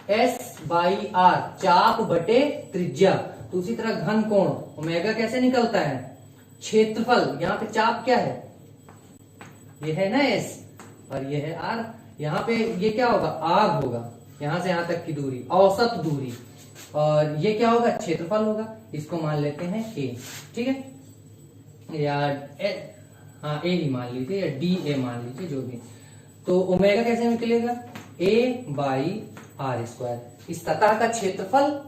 S/R, चाप बटे त्रिज्या। तो उसी तरह घन कोण ओमेगा कैसे निकलता है, क्षेत्रफल, यहाँ पे चाप क्या है, ये है ना S, और ये है R। यहाँ पे ये क्या होगा, आग होगा, यहां से यहां तक की दूरी, औसत दूरी, और ये क्या होगा, क्षेत्रफल होगा। इसको मान लेते हैं A, ठीक है, या हाँ A ही मान लीजिए, या DA मान लीजिए, जो भी। तो ओमेगा कैसे निकलेगा, A/R², इस सतह का क्षेत्रफल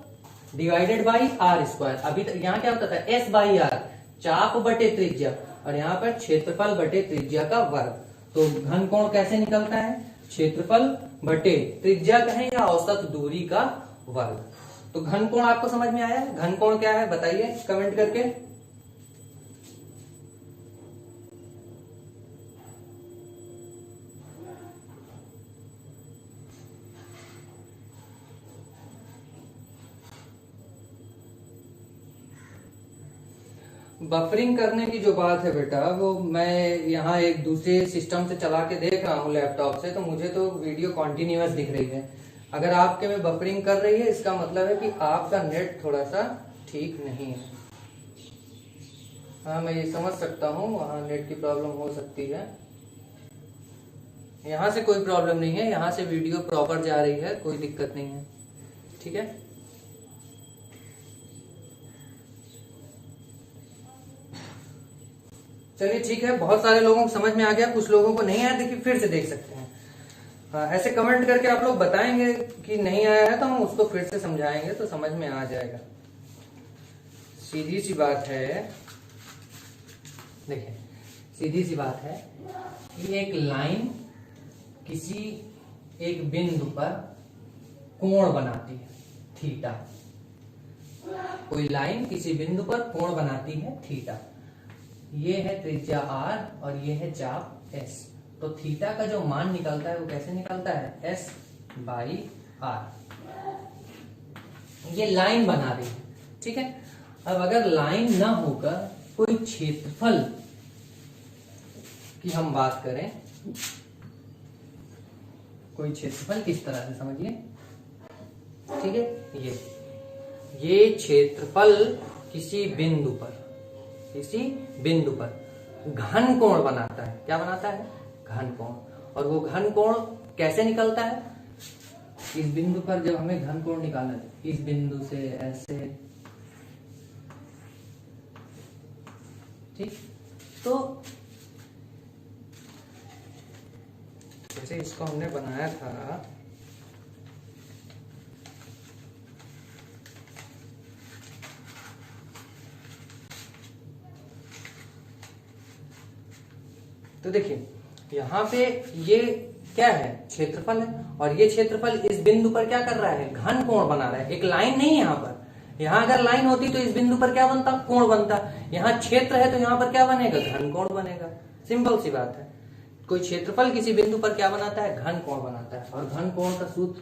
डिवाइडेड बाई R²। अभी तक यहाँ क्या होता था, S/R, चाप बटे त्रिज्या, और यहाँ पर क्षेत्रफल बटे त्रिज्या का वर्ग। तो घन कोण कैसे निकलता है, क्षेत्रफल बटे त्रिज्या कहें या औसत दूरी का वर्ग। तो घन कोण आपको समझ में आया, घन कोण क्या है बताइए कमेंट करके। बफरिंग करने की जो बात है बेटा, वो मैं यहाँ एक दूसरे सिस्टम से चला के देख रहा हूँ लैपटॉप से, तो मुझे तो वीडियो कॉन्टिन्यूअस दिख रही है। अगर आपके में बफरिंग कर रही है, इसका मतलब है कि आपका नेट थोड़ा सा ठीक नहीं है। हाँ मैं ये समझ सकता हूँ, वहाँ नेट की प्रॉब्लम हो सकती है। यहाँ से कोई प्रॉब्लम नहीं है, यहाँ से वीडियो प्रॉपर जा रही है, कोई दिक्कत नहीं है, ठीक है। चलिए ठीक है, बहुत सारे लोगों को समझ में आ गया, कुछ लोगों को नहीं आया, देखिए फिर से देख सकते हैं। ऐसे कमेंट करके आप लोग बताएंगे कि नहीं आया है, तो हम उसको फिर से समझाएंगे, तो समझ में आ जाएगा। सीधी सी बात है, देखिए सीधी सी बात है कि एक लाइन किसी एक बिंदु पर कोण बनाती है थीटा। कोई लाइन किसी बिंदु पर कोण बनाती है थीटा। ये है त्रिज्या R और ये है चाप S। तो थीटा का जो मान निकलता है वो कैसे निकलता है, S/R। ये लाइन बना रही है, ठीक है। अब अगर लाइन ना होकर कोई क्षेत्रफल की हम बात करें, कोई क्षेत्रफल किस तरह से समझिए, ठीक है, ये क्षेत्रफल किसी बिंदु पर घन कोण बनाता है। क्या बनाता है, घन कोण। और वो घन कोण कैसे निकलता है, इस बिंदु पर जब हमें घन कोण निकालना है, इस बिंदु से ऐसे, ठीक। तो जैसे इसको हमने बनाया था, तो देखिए यहाँ पे ये क्या है, क्षेत्रफल है, और ये क्षेत्रफल इस बिंदु पर क्या कर रहा है, घन कोण बना रहा है। एक लाइन नहीं है यहाँ पर, यहाँ अगर लाइन होती तो इस बिंदु पर क्या बनता, कोण बनता। यहाँ क्षेत्र है तो यहाँ पर क्या बनेगा, घन कोण बनेगा। सिंपल सी बात है। कोई क्षेत्रफल किसी बिंदु पर क्या बनाता है, घन कोण बनाता है। और घन कोण का सूत्र,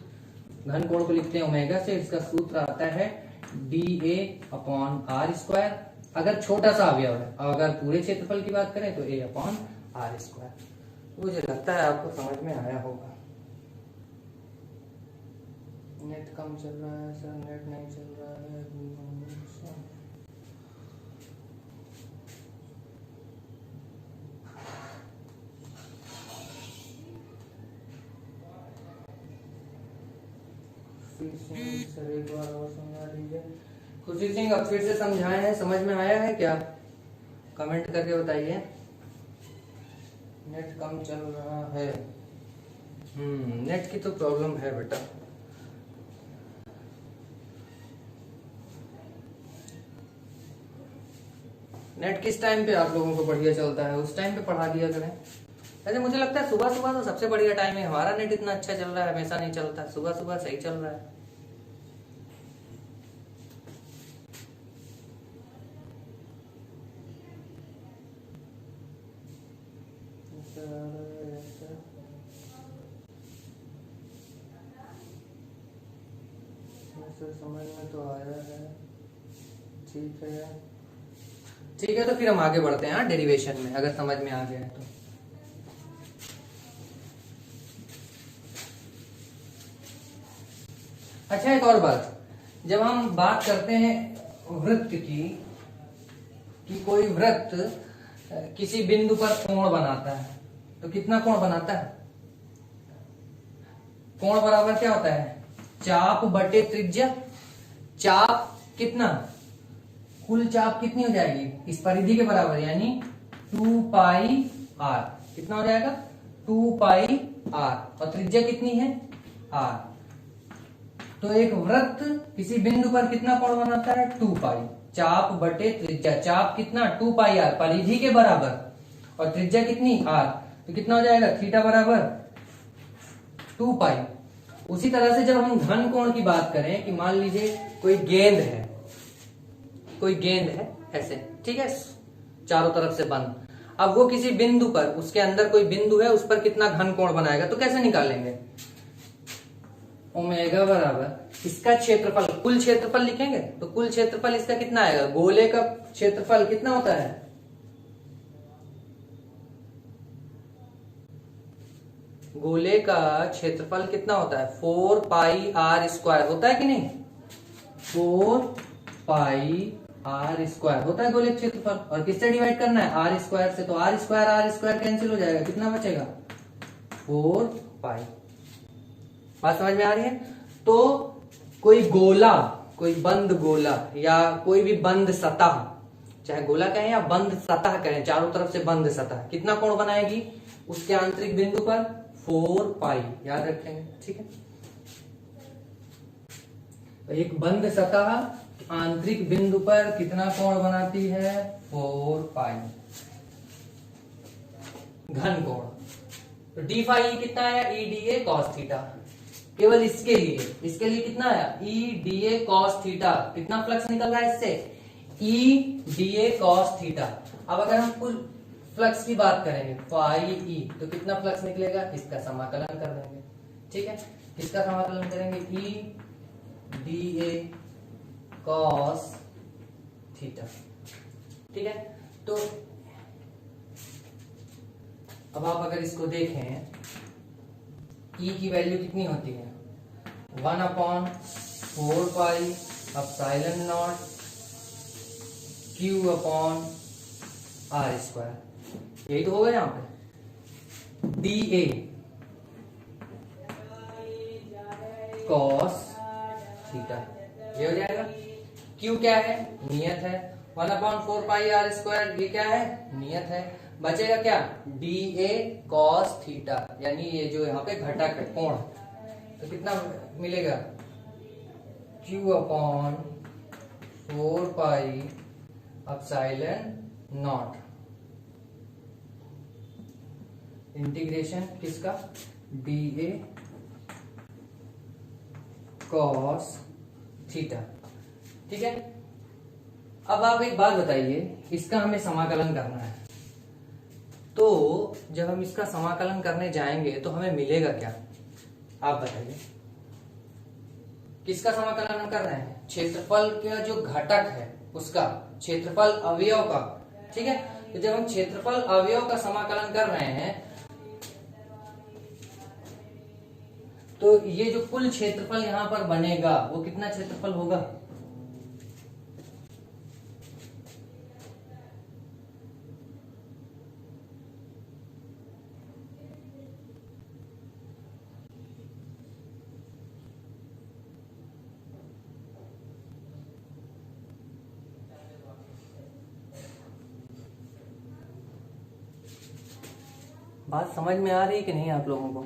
घन कोण को लिखते हैं ओमेगा से, इसका सूत्र आता है DA/r²। अगर छोटा सा अवयव है, और अगर पूरे क्षेत्रफल की बात करें तो A/r²। मुझे लगता है आपको समझ में आया होगा। नेट कम चल रहा है सर, नेट नहीं चल रहा है। सर एक बार और समझा दीजिए। खुशी सिंह अब फिर से समझाए हैं, समझ में आया है क्या? कमेंट करके बताइए। नेट कम चल रहा है। नेट की तो प्रॉब्लम है बेटा। नेट किस टाइम पे आप लोगों को बढ़िया चलता है, उस टाइम पे पढ़ा दिया करें। वैसे मुझे लगता है सुबह सुबह तो सबसे बढ़िया टाइम है। हमारा नेट इतना अच्छा चल रहा है, हमेशा नहीं चलता, सुबह सुबह सही चल रहा है। समझ में तो आया है, ठीक है। ठीक है, तो फिर हम आगे बढ़ते हैं डेरिवेशन में, अगर समझ में आ गया है तो। अच्छा, एक और बात, जब हम बात करते हैं वृत्त की, कि कोई वृत्त किसी बिंदु पर कोण बनाता है, तो कितना कोण बनाता है? कोण बराबर क्या होता है, चाप बटे त्रिज्या। चाप कितना, कुल चाप कितनी हो जाएगी इस परिधि के बराबर, यानी 2πr। कितना हो जाएगा, 2πr। और त्रिज्या कितनी है, r। तो एक वृत्त किसी बिंदु पर कितना कोण बनाता है, 2π। चाप बटे त्रिज्या, चाप कितना 2πr, परिधि के बराबर, और त्रिज्या कितनी, r। तो कितना हो जाएगा, थीटा बराबर 2π। उसी तरह से जब हम घन कोण की बात करें, कि मान लीजिए कोई गेंद है, कोई गेंद है ऐसे, ठीक है, चारों तरफ से बंद। अब वो किसी बिंदु पर, उसके अंदर कोई बिंदु है, उस पर कितना घन कोण बनाएगा, तो कैसे निकालेंगे? ओमेगा बराबर इसका क्षेत्रफल, कुल क्षेत्रफल लिखेंगे, तो कुल क्षेत्रफल इसका कितना आएगा, गोले का क्षेत्रफल कितना होता है, गोले का क्षेत्रफल कितना होता है, 4πr² होता है कि नहीं, 4πr² होता है गोले का क्षेत्रफल। और किससे डिवाइड करना है, r² से, तो r² कैंसिल हो जाएगा, कितना बचेगा, 4π। बात समझ में आ रही है? तो कोई गोला, कोई बंद गोला, या कोई भी बंद सतह, चाहे गोला कहें या बंद सतह कहें, चारों तरफ से बंद सतह कितना कोण बनाएगी, उसके आंतरिक बिंदु पर 4π, याद रखेंगे, ठीक है। तो एक बंद सतह आंतरिक बिंदु पर कितना कोण बनाती है, 4π घन कोण। तो डी फाई कितना आया, EDA cos थीटा। केवल इसके लिए कितना आया, EDA cos थीटा। कितना फ्लक्स निकल रहा है इससे, EDA cos थीटा। अब अगर हम कुल फ्लक्स की बात करेंगे, फाई ई, तो कितना फ्लक्स निकलेगा, इसका समाकलन कर देंगे, ठीक है। किसका समाकलन करेंगे, EDA cos थीटा, ठीक है। तो अब आप अगर इसको देखें, E की वैल्यू कितनी होती है, 1/4π एप्सिलॉन नॉट Q/r²। यही तो होगा यहाँ पे, DA cos थीटा, ये हो जाएगा। Q क्या है, नियत है, 1/4πr², ये क्या है, नियत है। बचेगा क्या, DA cos थीटा, यानी ये जो यहाँ पे घटक है कोण, तो कितना मिलेगा, Q/4π एप्सिलॉन नॉट। इंटीग्रेशन किसका, डी ए कॉस थीटा। ठीक है, अब आप एक बात बताइए, इसका हमें समाकलन करना है, तो जब हम इसका समाकलन करने जाएंगे तो हमें मिलेगा क्या, आप बताइए। किसका समाकलन हम कर रहे हैं, क्षेत्रफल का जो घटक है उसका, क्षेत्रफल अवयव का। ठीक है, तो जब हम क्षेत्रफल अवयव का समाकलन कर रहे हैं तो ये जो कुल क्षेत्रफल यहां पर बनेगा वो कितना क्षेत्रफल होगा, बात समझ में आ रही कि नहीं आप लोगों को।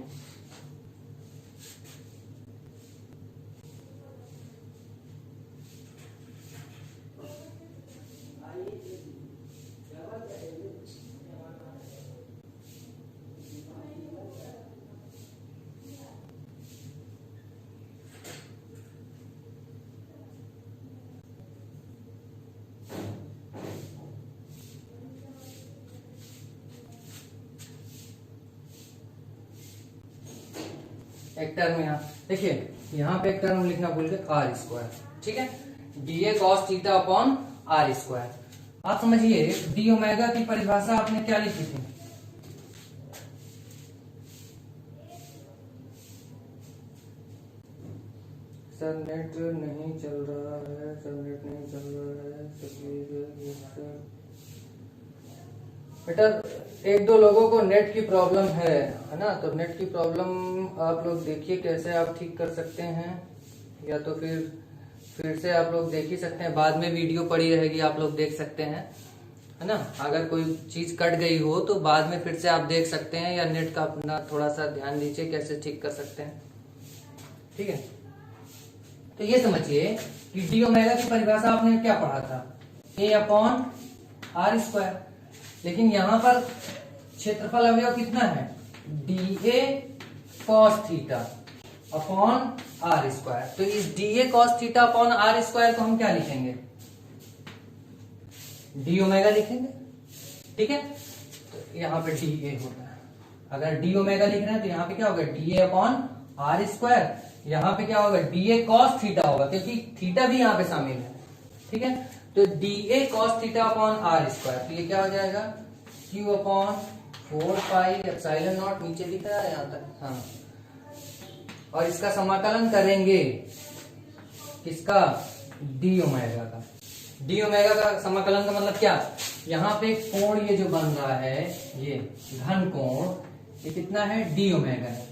एक टर्म यहाँ देखिए, यहाँ पे एक टर्म लिखना भूल गए, आर स्क्वायर। ठीक है, D A cos theta upon R square. आप समझिए डी ओमेगा की परिभाषा आपने क्या लिखी थी, सर नेट नहीं चल रहा है, सर नेट नहीं चल रहा है, बेटा एक दो लोगों को नेट की प्रॉब्लम है ना, तो नेट की प्रॉब्लम आप लोग देखिए कैसे आप ठीक कर सकते हैं, या तो फिर से आप लोग देख ही सकते हैं, बाद में वीडियो पड़ी रहेगी आप लोग देख सकते हैं, है ना। अगर कोई चीज कट गई हो तो बाद में फिर से आप देख सकते हैं, या नेट का अपना थोड़ा सा ध्यान दीजिए कैसे ठीक कर सकते हैं। ठीक है, तो ये समझिए कि डी ओमेगा की परिभाषा आपने क्या पढ़ा था, ए अपॉन आर स्क्वायर, लेकिन यहां पर क्षेत्रफल अवयव कितना है, D A cos theta upon R square. तो इस D A cos theta upon R square को हम क्या लिखेंगे, डी ओमेगा लिखेंगे। ठीक है, तो यहाँ पे डी ए होता है, अगर डी ओमेगा लिख रहे हैं तो यहाँ पे क्या होगा, D A upon R square, यहाँ पे क्या होगा, डी ए कॉस थीटा होगा, क्योंकि थीटा भी यहाँ पे शामिल है। ठीक है, तो D A cos theta upon R square, तो ये क्या हो जाएगा, Q upon 4 pi epsilon naught, नीचे लिख रहा है यहाँ तक, हाँ। और इसका समाकलन करेंगे किसका, डी ओमेगा का। डी ओमेगा का समाकलन का मतलब क्या, यहाँ पे कोण ये जो बन रहा है, ये घन कोण, ये कितना है, डी ओमेगा है।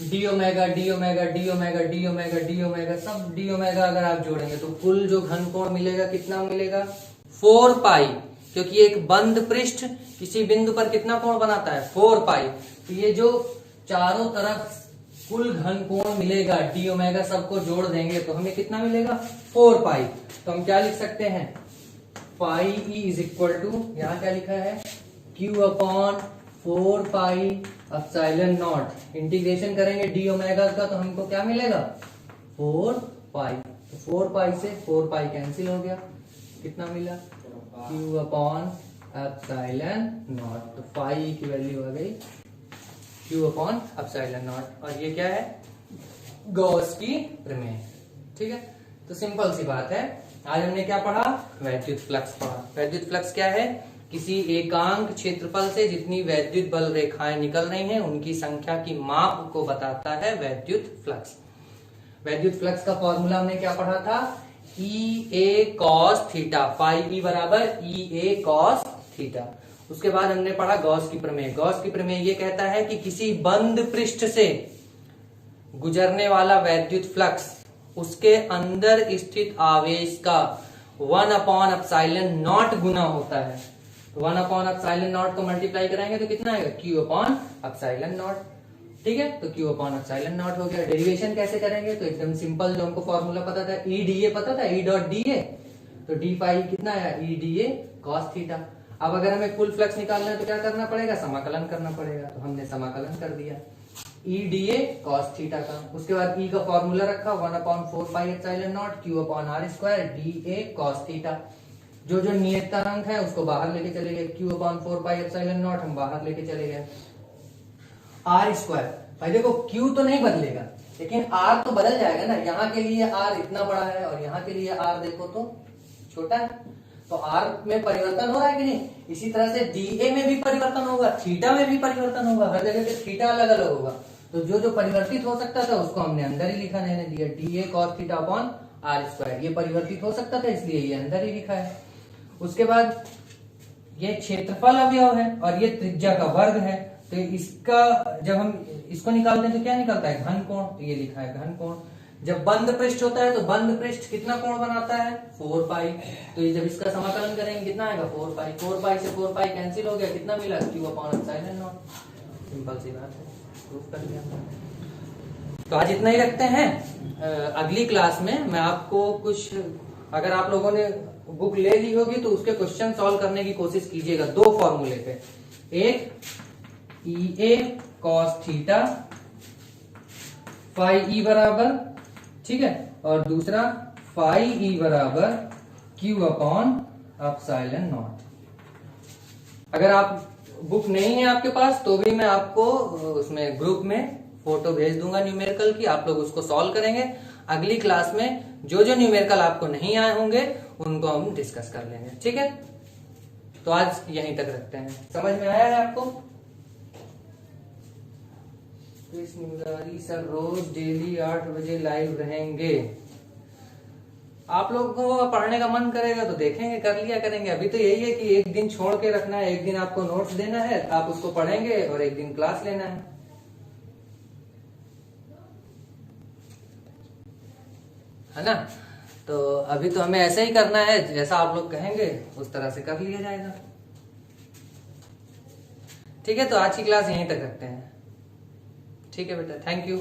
D omega D omega D omega D omega D omega, सब डी ओमेगा अगर आप जोड़ेंगे तो कुल जो घन कोण मिलेगा कितना मिलेगा, 4 पाई, क्योंकि एक बंद पृष्ठ किसी बिंदु पर कितना कोण बनाता है, 4 पाई। तो ये जो चारों तरफ कुल घन कोण मिलेगा डी ओमेगा, सबको जोड़ देंगे तो हमें कितना मिलेगा, 4 पाई। तो हम क्या लिख सकते हैं, पाई ई इज इक्वल टू, यहाँ क्या लिखा है, Q upon 4 pi epsilon not, integration करेंगे डी ओमेगा का तो हमको क्या मिलेगा, 4 पाई। तो 4 पाई से 4 पाई कैंसिल हो गया, कितना मिला, क्यू अपॉन एप्सिलॉन नॉट। तो पाई की वैल्यू आ गई क्यू अपॉन एप्सिलॉन नॉट, और ये क्या है, गॉस की प्रमेय। ठीक है, तो सिंपल सी बात है। आज हमने क्या पढ़ा, वैद्युत फ्लक्स पढ़ा। वैद्युत फ्लक्स क्या है, किसी एकांक क्षेत्रफल से जितनी वैद्युत बल रेखाएं निकल रही हैं उनकी संख्या की माप को बताता है वैद्युत फ्लक्स। वैद्युत फ्लक्स का फॉर्मूला हमने क्या पढ़ा था, ई ए कॉस थीटा, पाई ई बराबर ई ए कॉस थीटा। उसके बाद हमने पढ़ा गॉस की प्रमेय। गॉस की प्रमेय ये कहता है कि किसी बंद पृष्ठ से गुजरने वाला वैद्युत फ्लक्स उसके अंदर स्थित आवेश का 1 अपॉन एप्सिलॉन नॉट गुना होता है। 1 अपॉन एप्सिलॉन नॉट को मल्टीप्लाई कराएंगे तो कितना आएगा, क्यू अपॉन एप्सिलॉन नॉट। ठीक है, तो क्यू अपॉन एप्सिलॉन नॉट हो गया। डेरिवेशन कैसे करेंगे, तो एकदम सिंपल, जो हमको फॉर्मूला पता था, ई डी ए पता था, ई डॉट डी ए, तो डी पाई कितना आया, E D A cos theta. अब अगर हमें कुल फ्लक्स निकालना है तो क्या करना पड़ेगा, समाकलन करना पड़ेगा। तो हमने समाकलन कर दिया E D A cos theta का। उसके बाद ई का फॉर्मूला रखा 1/4πε0 Q/r² D A cos theta. जो जो नियतांक है उसको बाहर लेके चले गए, Q/4πε0 हम बाहर लेके चले गए। r², भाई देखो Q तो नहीं बदलेगा लेकिन R तो बदल जाएगा ना। यहाँ के लिए R इतना बड़ा है और यहाँ के लिए R देखो तो छोटा है, तो R में परिवर्तन हो रहा है कि नहीं। इसी तरह से DA में भी परिवर्तन होगा, थीटा में भी परिवर्तन होगा, हर जगह पे थीटा अलग अलग होगा। तो जो जो परिवर्तित हो सकता था उसको हमने अंदर ही लिखा, नहीं दिया DA cos theta upon r²। ये परिवर्तित हो सकता था इसलिए ये अंदर ही लिखा है। उसके बाद ये क्षेत्रफल अवयव है और ये त्रिज्या का वर्ग है। तो इसका जब हम इसको निकालते हैं तो क्या निकलता है, घन कोण। तो ये लिखा है घन कोण। जब बंद पृष्ठ होता है तो बंद पृष्ठ कितना कोण बनाता है, 4π। तो ये जब इसका समाकलन करेंगे कितना आएगा, 4π। 4π से 4π कैंसिल हो गया, कितना मिला, Q/ε0। सिंपल सी बात है, प्रूफ कर दिया। तो आज इतना ही रखते हैं। अगली क्लास में मैं आपको कुछ, अगर आप लोगों ने बुक ले ली होगी तो उसके क्वेश्चन सॉल्व करने की कोशिश कीजिएगा 2 फॉर्मूले पे। एक EA cos theta phi E बराबर, ठीक है, और दूसरा फाई ई बराबर Q/ε0। अगर आप बुक नहीं है आपके पास तो भी मैं आपको उसमें ग्रुप में फोटो भेज दूंगा न्यूमेरिकल की, आप लोग उसको सॉल्व करेंगे। अगली क्लास में जो जो न्यूमेरिकल आपको नहीं आए होंगे उनको हम डिस्कस कर लेंगे, ठीक है। तो आज यहीं तक रखते हैं। समझ में आया है आपको? कृष्ण मुरारी सर रोज डेली 8 बजे लाइव रहेंगे। आप लोगों को पढ़ने का मन करेगा तो देखेंगे, कर लिया करेंगे। अभी तो यही है कि एक दिन छोड़ के रखना है, एक दिन आपको नोट्स देना है, आप उसको पढ़ेंगे और एक दिन क्लास लेना है ना। तो अभी तो हमें ऐसे ही करना है, जैसा आप लोग कहेंगे उस तरह से कर लिया जाएगा, ठीक है। तो आज की क्लास यहीं तक रखते हैं, ठीक है बेटा, थैंक यू।